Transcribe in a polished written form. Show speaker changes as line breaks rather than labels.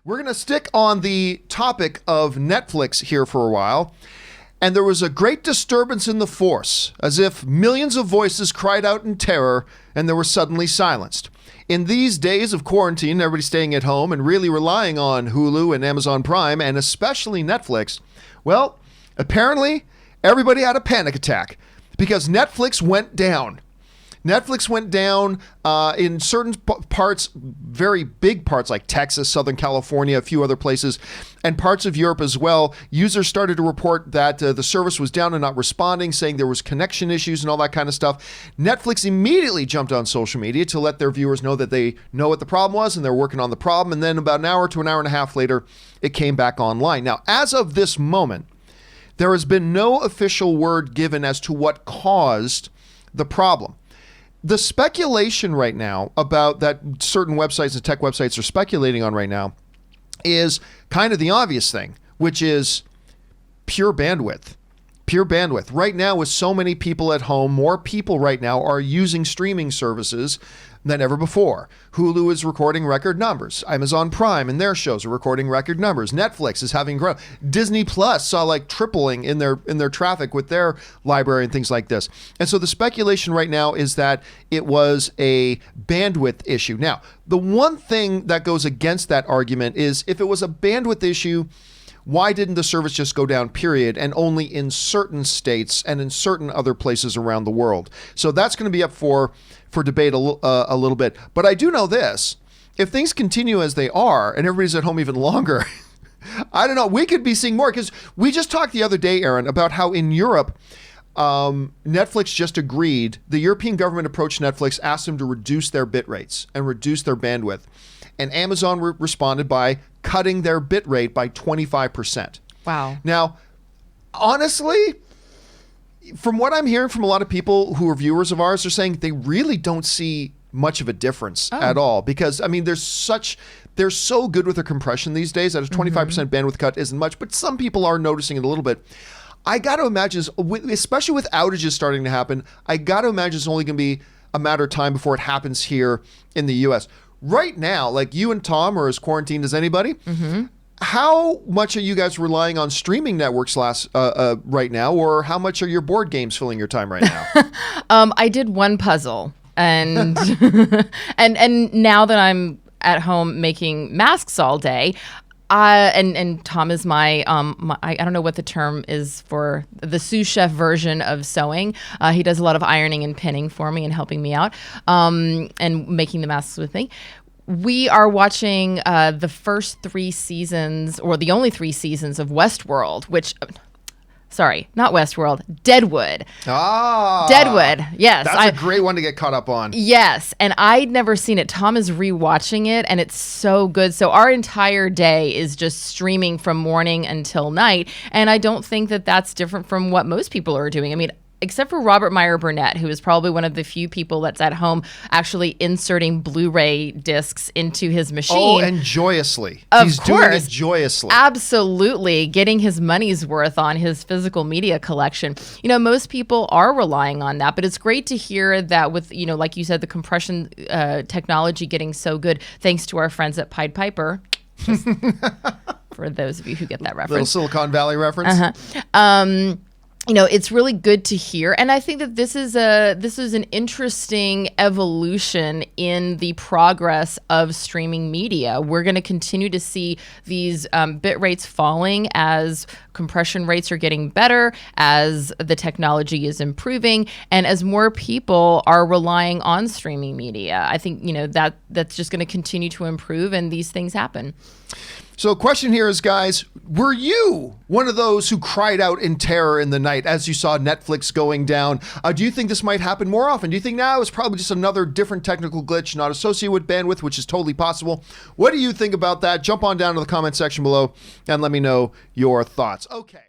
We're going to stick on the topic of Netflix here for a while. And there was a great disturbance in the force, as if millions of voices cried out in terror and they were suddenly silenced. In these days of quarantine, everybody staying at home and really relying on Hulu and Amazon Prime, and especially Netflix, well, apparently everybody had a panic attack because Netflix went down. Netflix went down in certain parts, very big parts like Texas, Southern California, a few other places, and parts of Europe as well. Users started to report that the service was down and not responding, saying there was connection issues and all that kind of stuff. Netflix immediately jumped on social media to let their viewers know that they know what the problem was and they're working on the problem. And then about an hour to an hour and a half later, it came back online. Now, as of this moment, there has been no official word given as to what caused the problem. The speculation right now about that certain websites and tech websites are speculating on right now is kind of the obvious thing, which is pure bandwidth. Pure bandwidth. Right now, with so many people at home, more people right now are using streaming services than ever before. Hulu is recording record numbers. Amazon Prime and their shows are recording record numbers. Netflix is having growth. Disney Plus saw like tripling in their traffic with their library and things like this. And so the speculation right now is that it was a bandwidth issue. Now, the one thing that goes against that argument is if it was a bandwidth issue, why didn't the service just go down, period, and only in certain states and in certain other places around the world? So that's going to be up for debate a little bit. But I do know this. If things continue as they are and everybody's at home even longer, I don't know, we could be seeing more, because we just talked the other day, Aaron, about how in Europe, Netflix just agreed, the European government approached Netflix, asked them to reduce their bit rates and reduce their bandwidth. And Amazon responded by cutting their bit rate by 25%.
Wow.
Now, honestly, from what I'm hearing from a lot of people who are viewers of ours, they're saying they really don't see much of a difference at all. Because, I mean, they're so good with their compression these days that a 25% bandwidth cut isn't much. But some people are noticing it a little bit. I got to imagine, especially with outages starting to happen, I got to imagine it's only going to be a matter of time before it happens here in the U.S. Right now, like you and Tom are as quarantined as anybody. How much are you guys relying on streaming networks right now, or how much are your board games filling your time right now?
I did one puzzle, and and now that I'm at home making masks all day, and Tom is my I don't know what the term is for the sous chef version of sewing. He does a lot of ironing and pinning for me and helping me out, and making the masks with me. We are watching the first 3 seasons, or the only 3 seasons of Westworld, which... Sorry, not Westworld, Deadwood. Deadwood, yes.
That's a great one to get caught up on.
Yes, and I'd never seen it. Tom is rewatching it, and it's so good. So our entire day is just streaming from morning until night, and I don't think that that's different from what most people are doing. I mean, except for Robert Meyer Burnett, who is probably one of the few people that's at home actually inserting Blu-ray discs into his machine.
Oh, and joyously.
He's
doing it joyously.
Absolutely. Getting his money's worth on his physical media collection. You know, most people are relying on that, but it's great to hear that with, you know, like you said, the compression technology getting so good, thanks to our friends at Pied Piper. Just for those of you who get that reference.
Little Silicon Valley reference.
You know, it's really good to hear, and I think that this is an interesting evolution in the progress of streaming media. We're going to continue to see these bit rates falling as compression rates are getting better, as the technology is improving, and as more people are relying on streaming media. I think, you know, that's just going to continue to improve, and these things happen.
So the question here is, guys, were you one of those who cried out in terror in the night as you saw Netflix going down? Do you think this might happen more often? Do you think now it's probably just another different technical glitch not associated with bandwidth, which is totally possible? What do you think about that? Jump on down to the comment section below and let me know your thoughts. Okay.